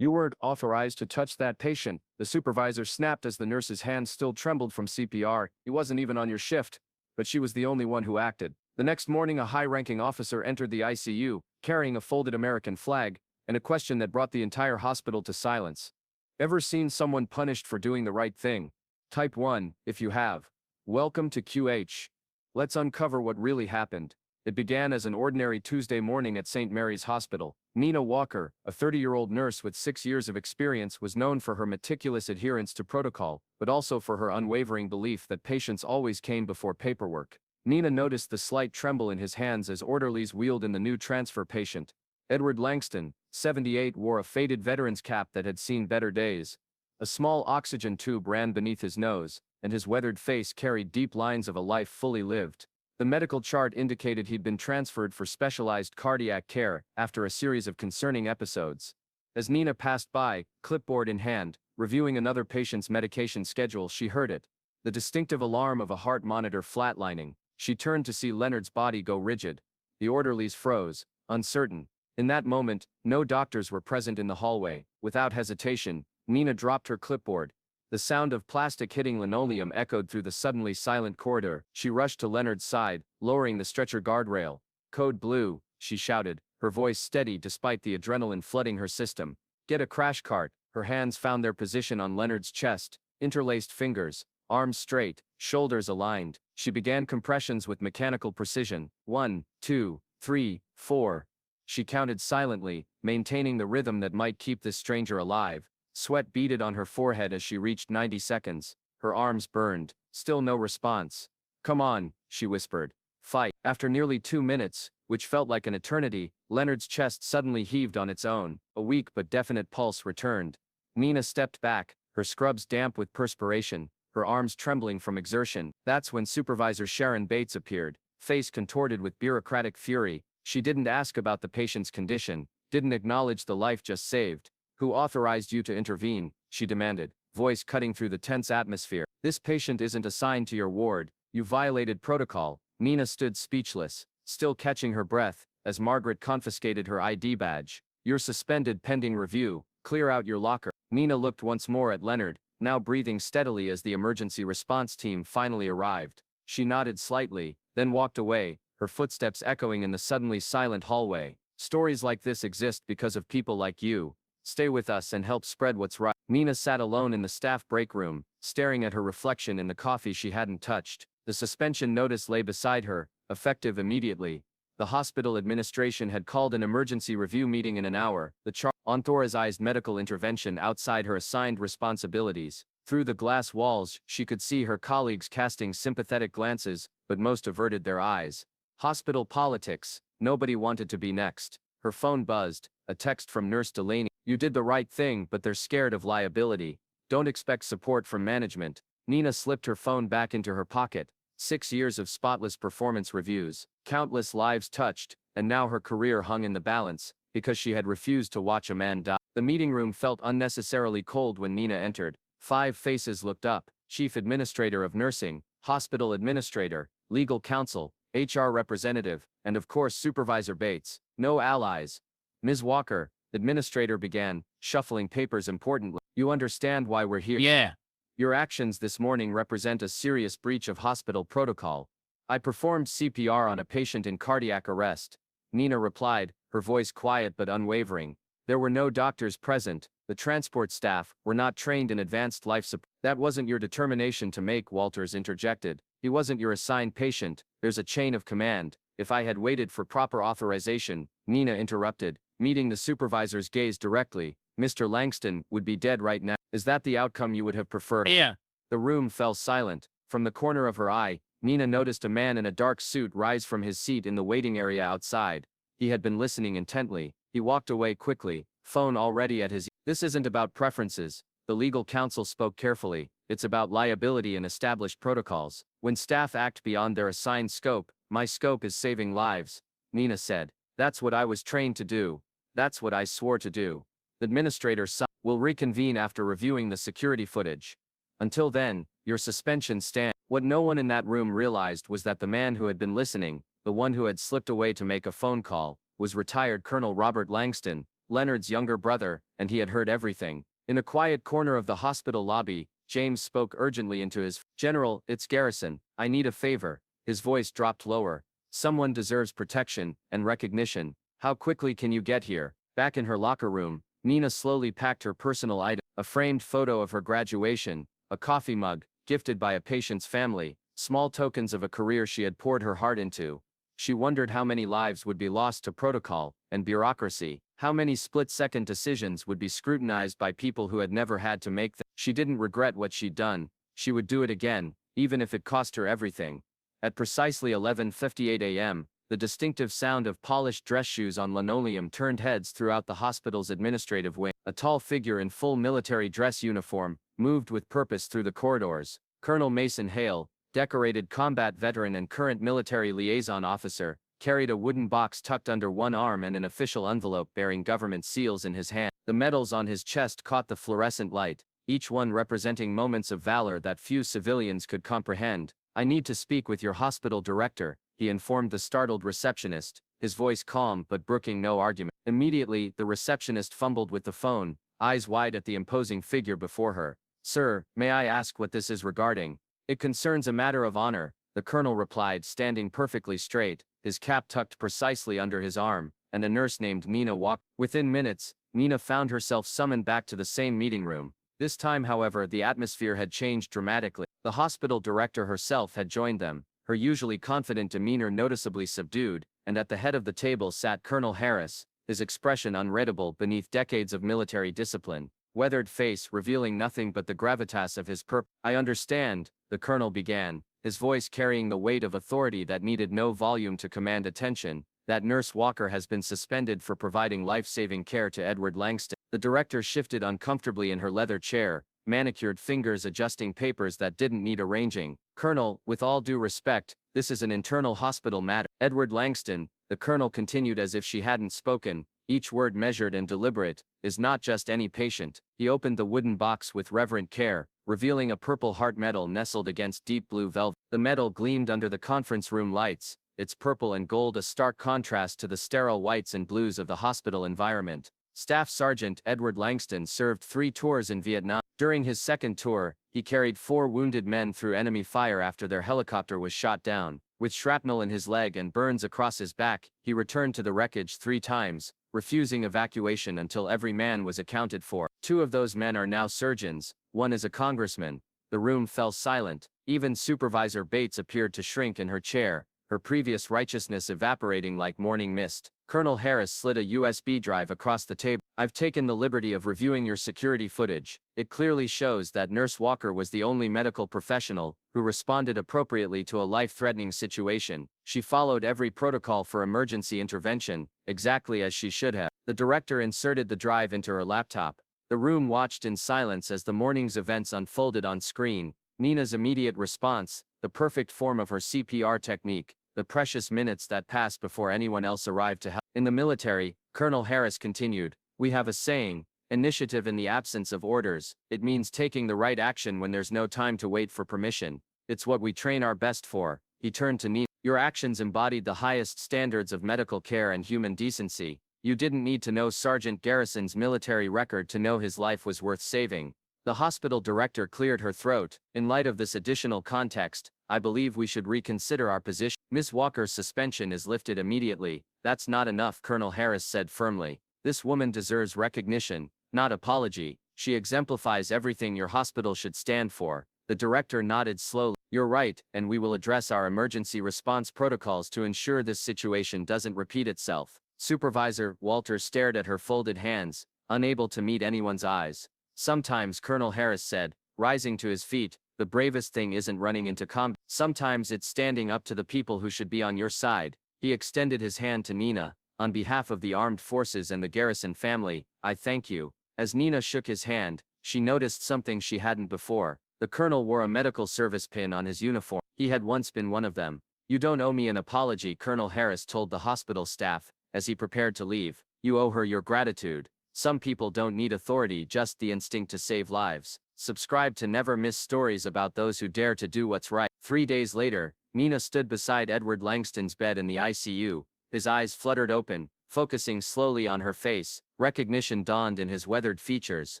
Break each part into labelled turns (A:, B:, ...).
A: You weren't authorized to touch that patient, the supervisor snapped as the nurse's hand still trembled from CPR. He wasn't even on your shift. But she was the only one who acted. The next morning, a high-ranking officer entered the ICU, carrying a folded American flag, and a question that brought the entire hospital to silence. Ever seen someone punished for doing the right thing? Type 1, if you have. Welcome to QH. Let's uncover what really happened. It began as an ordinary Tuesday morning at St. Mary's Hospital. Nina Walker, a 30-year-old nurse with 6 years of experience, was known for her meticulous adherence to protocol, but also for her unwavering belief that patients always came before paperwork. Nina noticed the slight tremble in his hands as orderlies wheeled in the new transfer patient. Edward Langston, 78, wore a faded veteran's cap that had seen better days. A small oxygen tube ran beneath his nose, and his weathered face carried deep lines of a life fully lived. The medical chart indicated he'd been transferred for specialized cardiac care after a series of concerning episodes. As Nina passed by, clipboard in hand, reviewing another patient's medication schedule, she heard it. The distinctive alarm of a heart monitor flatlining. She turned to see Leonard's body go rigid. The orderlies froze, uncertain. In that moment, no doctors were present in the hallway. Without hesitation, Nina dropped her clipboard. The sound of plastic hitting linoleum echoed through the suddenly silent corridor. She rushed to Leonard's side, lowering the stretcher guardrail. "Code Blue," she shouted, her voice steady despite the adrenaline flooding her system. "Get a crash cart." Her hands found their position on Leonard's chest, interlaced fingers, arms straight, shoulders aligned. She began compressions with mechanical precision. 1, 2, 3, 4. She counted silently, maintaining the rhythm that might keep this stranger alive. Sweat beaded on her forehead as she reached 90 seconds. Her arms burned. Still no response. "Come on," she whispered. "Fight." After nearly 2 minutes, which felt like an eternity, Leonard's chest suddenly heaved on its own. A weak but definite pulse returned. Nina stepped back, her scrubs damp with perspiration, her arms trembling from exertion. That's when Supervisor Sharon Bates appeared, face contorted with bureaucratic fury. She didn't ask about the patient's condition, didn't acknowledge the life just saved. "Who authorized you to intervene?" she demanded, voice cutting through the tense atmosphere. "This patient isn't assigned to your ward. You violated protocol." Nina stood speechless, still catching her breath, as Margaret confiscated her ID badge. "You're suspended pending review. Clear out your locker." Nina looked once more at Leonard, now breathing steadily as the emergency response team finally arrived. She nodded slightly, then walked away, her footsteps echoing in the suddenly silent hallway. "Stories like this exist because of people like you. Stay with us and help spread what's right." Nina sat alone in the staff break room, staring at her reflection in the coffee she hadn't touched. The suspension notice lay beside her, effective immediately. The hospital administration had called an emergency review meeting in an hour. The authorized medical intervention outside her assigned responsibilities. Through the glass walls, she could see her colleagues casting sympathetic glances, but most averted their eyes. Hospital politics. Nobody wanted to be next. Her phone buzzed, a text from Nurse Delaney. "You did the right thing, but they're scared of liability. Don't expect support from management." Nina slipped her phone back into her pocket. 6 years of spotless performance reviews, countless lives touched, and now her career hung in the balance, because she had refused to watch a man die. The meeting room felt unnecessarily cold when Nina entered. 5 faces looked up: Chief Administrator of Nursing, Hospital Administrator, Legal Counsel, HR Representative, and of course Supervisor Bates. No allies. "Ms. Walker," Administrator began, shuffling papers importantly. "You understand why we're here?"
B: Yeah.
A: "Your actions this morning represent a serious breach of hospital protocol. I performed CPR on a patient in cardiac arrest." Nina replied, her voice quiet but unwavering. "There were no doctors present. The transport staff were not trained in advanced life support." "That wasn't your determination to make," Walters interjected. "He wasn't your assigned patient. There's a chain of command." "If I had waited for proper authorization," Nina interrupted, meeting the supervisor's gaze directly, "Mr. Langston would be dead right now." "Is that the outcome you would have preferred?"
B: Yeah.
A: The room fell silent. From the corner of her eye, Nina noticed a man in a dark suit rise from his seat in the waiting area outside. He had been listening intently. He walked away quickly, phone already at his ear. "This isn't about preferences," the legal counsel spoke carefully. "It's about liability and established protocols. When staff act beyond their assigned scope, my scope is saving lives," Nina said. "That's what I was trained to do. That's what I swore to do." The administrator sighed. "We'll reconvene after reviewing the security footage. Until then, your suspension stands." What no one in that room realized was that the man who had been listening, the one who had slipped away to make a phone call, was retired Colonel Robert Langston, Leonard's younger brother, and he had heard everything. In a quiet corner of the hospital lobby, James spoke urgently into his General, it's Garrison. I need a favor. His voice dropped lower. Someone deserves protection and recognition. How quickly can you get here? Back in her locker room, Nina slowly packed her personal items, a framed photo of her graduation, a coffee mug, gifted by a patient's family, small tokens of a career she had poured her heart into. She wondered how many lives would be lost to protocol and bureaucracy, how many split-second decisions would be scrutinized by people who had never had to make them. She didn't regret what she'd done. She would do it again, even if it cost her everything. At precisely 11:58 a.m., the distinctive sound of polished dress shoes on linoleum turned heads throughout the hospital's administrative wing. A tall figure in full military dress uniform moved with purpose through the corridors. Colonel Mason Hale, decorated combat veteran and current military liaison officer, carried a wooden box tucked under one arm and an official envelope bearing government seals in his hand. The medals on his chest caught the fluorescent light, each one representing moments of valor that few civilians could comprehend. I need to speak with your hospital director, he informed the startled receptionist, his voice calm but brooking no argument. Immediately, the receptionist fumbled with the phone, eyes wide at the imposing figure before her. Sir, may I ask what this is regarding? It concerns a matter of honor, the colonel replied, standing perfectly straight, his cap tucked precisely under his arm, and a nurse named Nina walked. Within minutes, Nina found herself summoned back to the same meeting room. This time, however, the atmosphere had changed dramatically. The hospital director herself had joined them, her usually confident demeanor noticeably subdued, and at the head of the table sat Colonel Harris, his expression unreadable beneath decades of military discipline, weathered face revealing nothing but the gravitas of his purpose. I understand, the colonel began, his voice carrying the weight of authority that needed no volume to command attention, that Nurse Walker has been suspended for providing life-saving care to Edward Langston. The director shifted uncomfortably in her leather chair, manicured fingers adjusting papers that didn't need arranging. Colonel, with all due respect, this is an internal hospital matter. Edward Langston, the colonel continued as if she hadn't spoken, each word measured and deliberate, is not just any patient. He opened the wooden box with reverent care, revealing a purple heart medal nestled against deep blue velvet. The medal gleamed under the conference room lights, its purple and gold a stark contrast to the sterile whites and blues of the hospital environment. Staff Sergeant Edward Langston served 3 tours in Vietnam. During his second tour, he carried 4 wounded men through enemy fire after their helicopter was shot down. With shrapnel in his leg and burns across his back, he returned to the wreckage 3 times, refusing evacuation until every man was accounted for. 2 of those men are now surgeons, one is a congressman. The room fell silent. Even Supervisor Bates appeared to shrink in her chair, her previous righteousness evaporating like morning mist. Colonel Harris slid a USB drive across the table. I've taken the liberty of reviewing your security footage. It clearly shows that Nurse Walker was the only medical professional who responded appropriately to a life-threatening situation. She followed every protocol for emergency intervention, exactly as she should have. The director inserted the drive into her laptop. The room watched in silence as the morning's events unfolded on screen. Nina's immediate response, the perfect form of her CPR technique, the precious minutes that passed before anyone else arrived to help. In the military, Colonel Harris continued, we have a saying, initiative in the absence of orders. It means taking the right action when there's no time to wait for permission. It's what we train our best for. He turned to Nina. Your actions embodied the highest standards of medical care and human decency. You didn't need to know Sergeant Garrison's military record to know his life was worth saving. The hospital director cleared her throat. In light of this additional context, I believe we should reconsider our position. Miss Walker's suspension is lifted immediately. That's not enough, Colonel Harris said firmly. This woman deserves recognition, not apology. She exemplifies everything your hospital should stand for. The director nodded slowly. You're right, and we will address our emergency response protocols to ensure this situation doesn't repeat itself. Supervisor Walter stared at her folded hands, unable to meet anyone's eyes. Sometimes, Colonel Harris said, rising to his feet, the bravest thing isn't running into combat. Sometimes it's standing up to the people who should be on your side. He extended his hand to Nina. On behalf of the armed forces and the Garrison family, I thank you. As Nina shook his hand, she noticed something she hadn't before. The colonel wore a medical service pin on his uniform. He had once been one of them. You don't owe me an apology, Colonel Harris told the hospital staff, as he prepared to leave. You owe her your gratitude. Some people don't need authority, just the instinct to save lives. Subscribe to never miss stories about those who dare to do what's right. 3 days later, Nina stood beside Edward Langston's bed in the ICU. His eyes fluttered open, focusing slowly on her face. Recognition dawned in his weathered features.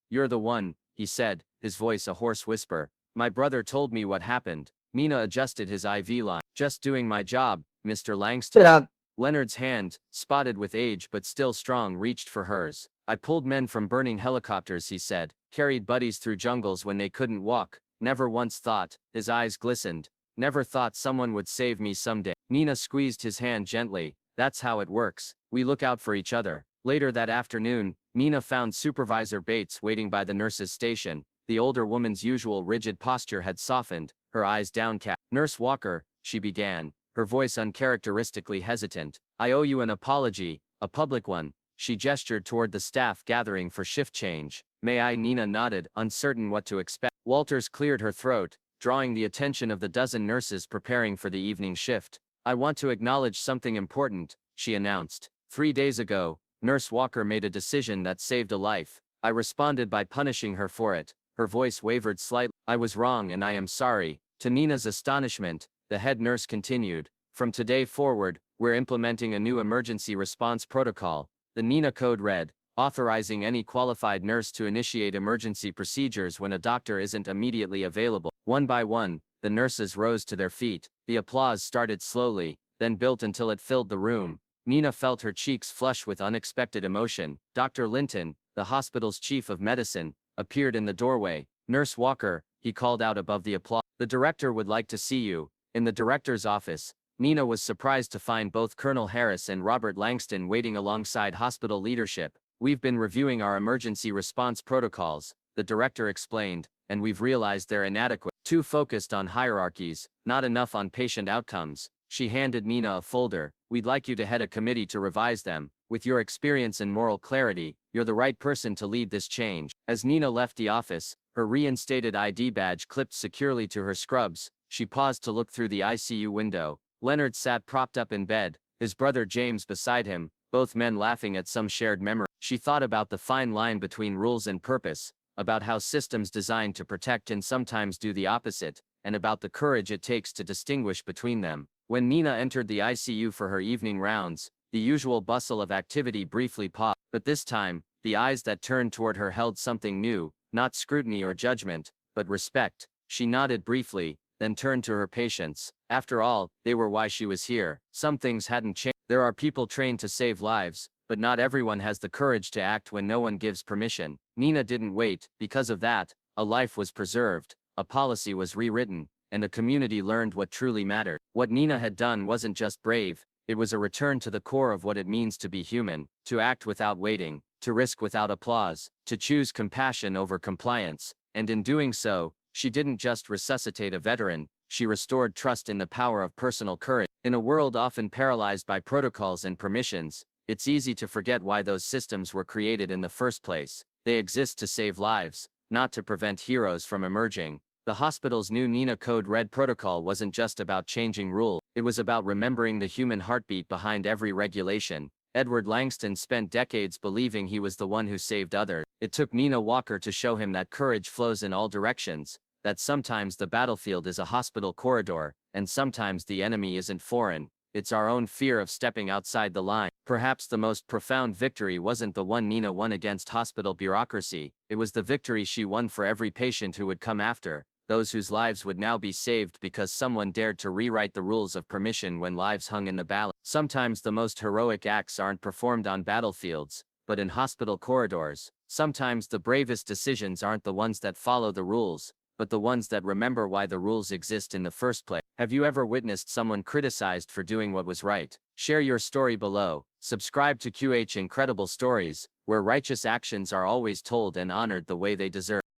A: "You're the one," he said, his voice a hoarse whisper. "My brother told me what happened." Nina adjusted his IV line. "Just doing my job, Mr. Langston."
B: Sit down.
A: Leonard's hand, spotted with age but still strong, reached for hers. "I pulled men from burning helicopters," he said, "carried buddies through jungles when they couldn't walk. Never once thought," his eyes glistened, "never thought someone would save me someday." Nina squeezed his hand gently. "That's how it works. We look out for each other." Later that afternoon, Nina found Supervisor Bates waiting by the nurse's station. The older woman's usual rigid posture had softened, her eyes downcast. "Nurse Walker," she began, her voice uncharacteristically hesitant, "I owe you an apology, a public one." She gestured toward the staff gathering for shift change. "May I?" Nina nodded, uncertain what to expect. Walters cleared her throat, drawing the attention of the dozen nurses preparing for the evening shift. "I want to acknowledge something important," she announced. 3 days ago, Nurse Walker made a decision that saved a life. I responded by punishing her for it." Her voice wavered slightly. "I was wrong and I am sorry." To Nina's astonishment, the head nurse continued, "From today forward, we're implementing a new emergency response protocol." The Nina code read, "Authorizing any qualified nurse to initiate emergency procedures when a doctor isn't immediately available." One by one, the nurses rose to their feet. The applause started slowly, then built until it filled the room. Nina felt her cheeks flush with unexpected emotion. Dr. Linton, the hospital's chief of medicine, appeared in the doorway. "Nurse Walker," he called out above the applause, "the director would like to see you." In the director's office, Nina was surprised to find both Colonel Harris and Robert Langston waiting alongside hospital leadership. "We've been reviewing our emergency response protocols," the director explained, "and we've realized they're inadequate. Too focused on hierarchies, not enough on patient outcomes." She handed Nina a folder. "We'd like you to head a committee to revise them. With your experience and moral clarity, you're the right person to lead this change." As Nina left the office, her reinstated ID badge clipped securely to her scrubs, she paused to look through the ICU window. Leonard sat propped up in bed, his brother James beside him, both men laughing at some shared memory. She thought about the fine line between rules and purpose, about how systems designed to protect and sometimes do the opposite, and about the courage it takes to distinguish between them. When Nina entered the ICU for her evening rounds, the usual bustle of activity briefly paused, but this time, the eyes that turned toward her held something new, not scrutiny or judgment, but respect. She nodded briefly, then turned to her patients. After all, they were why she was here. Some things hadn't changed. There are people trained to save lives, but not everyone has the courage to act when no one gives permission. Nina didn't wait. Because of that, a life was preserved, a policy was rewritten, and the community learned what truly mattered. What Nina had done wasn't just brave, it was a return to the core of what it means to be human, to act without waiting, to risk without applause, to choose compassion over compliance. And in doing so, she didn't just resuscitate a veteran, she restored trust in the power of personal courage. In a world often paralyzed by protocols and permissions, it's easy to forget why those systems were created in the first place. They exist to save lives, not to prevent heroes from emerging. The hospital's new Nina Code Red protocol wasn't just about changing rules, it was about remembering the human heartbeat behind every regulation. Edward Langston spent decades believing he was the one who saved others. It took Nina Walker to show him that courage flows in all directions, that sometimes the battlefield is a hospital corridor, and sometimes the enemy isn't foreign, it's our own fear of stepping outside the line. Perhaps the most profound victory wasn't the one Nina won against hospital bureaucracy, it was the victory she won for every patient who would come after, those whose lives would now be saved because someone dared to rewrite the rules of permission when lives hung in the balance. Sometimes the most heroic acts aren't performed on battlefields, but in hospital corridors. Sometimes the bravest decisions aren't the ones that follow the rules, but the ones that remember why the rules exist in the first place. Have you ever witnessed someone criticized for doing what was right? Share your story below. Subscribe to QH Incredible Stories, where righteous actions are always told and honored the way they deserve.